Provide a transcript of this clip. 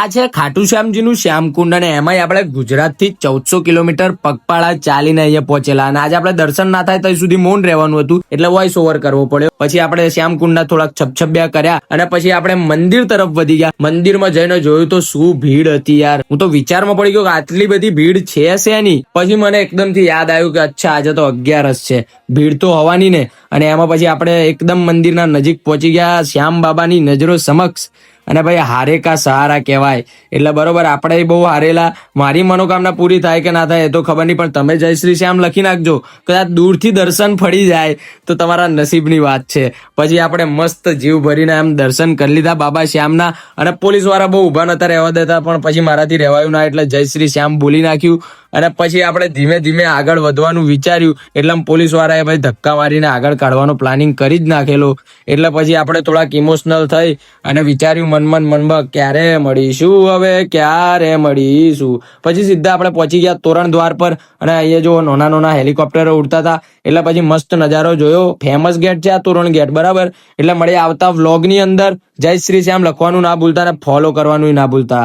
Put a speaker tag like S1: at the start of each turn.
S1: આ છે ખાટુ શ્યામજીનું શ્યામકુંડ અને એમાંય આપણે ગુજરાતથી 1400 કિલોમીટર પગપાળા ચાલીને અહીંયા પહોંચેલા અને આજે આપણે દર્શન ના થાય ત્યાં સુધી મૌન રહેવાનું હતું એટલે વોઇસ ઓવર કરવો પડ્યો. પછી આપણે શ્યામકુંડના થોડાક છપછપિયા કર્યા અને પછી આપણે મંદિર તરફ વધી ગયા. મંદિરમાં જઈને જોયું તો શું ભીડ હતી યાર. હું તો વિચારમાં પડી ગયો કે આટલી બધી ભીડ છે શેની. પછી મને એકદમથી યાદ આવ્યું કે અચ્છા આજે તો 11 છે, ભીડ તો હોવાની ને. અને એમાં પછી આપણે એકદમ મંદિરના નજીક પહોંચી ગયા, શ્યામ બાબાની નજરો સમક્ષ. અને ભાઈ હારે કા સહારા કહેવાય એટલે બરોબર આપણે બહુ હારેલા. મારી મનોકામના પૂરી થાય કે ના થાય એ તો ખબર નહીં, પણ તમે જય શ્રી શ્યામ લખી નાખજો. કદાચ દૂરથી દર્શન ફળી જાય તો તમારા નસીબની વાત છે. પછી આપણે મસ્ત જીવ ભરીને એમ દર્શન કરી લીધા બાબા શ્યામના. અને પોલીસ વાળા બહુ ઊભા નતા રહેવા દેતા, પણ પછી મારાથી રહેવાયું ના એટલે જય શ્રી શ્યામ બોલી નાખ્યું. અને પછી આપણે ધીમે ધીમે આગળ વધવાનું વિચાર્યું એટલે પોલીસ વાળાએ ભાઈ ધક્કા મારીને આગળ કાઢવાનો પ્લાનિંગ કરી જ નાખેલો. એટલે પછી આપણે થોડાક ઇમોશનલ થઈ અને વિચાર્યું મનમાં ક્યારે મળીશું, હવે ક્યારે મળીશું. પછી સીધા આપણે પહોંચી ગયા તોરણ દ્વાર પર અને અહીંયા જો નાના હેલિકોપ્ટરો ઉડતા હતા એટલે પછી મસ્ત નજારો જોયો. ફેમસ ગેટ છે આ તોરણ ગેટ, બરાબર. એટલે મળે આવતા વ્લોગની અંદર જય શ્રી શ્યામ લખવાનું ના ભૂલતા અને ફોલો કરવાનું ના ભૂલતા.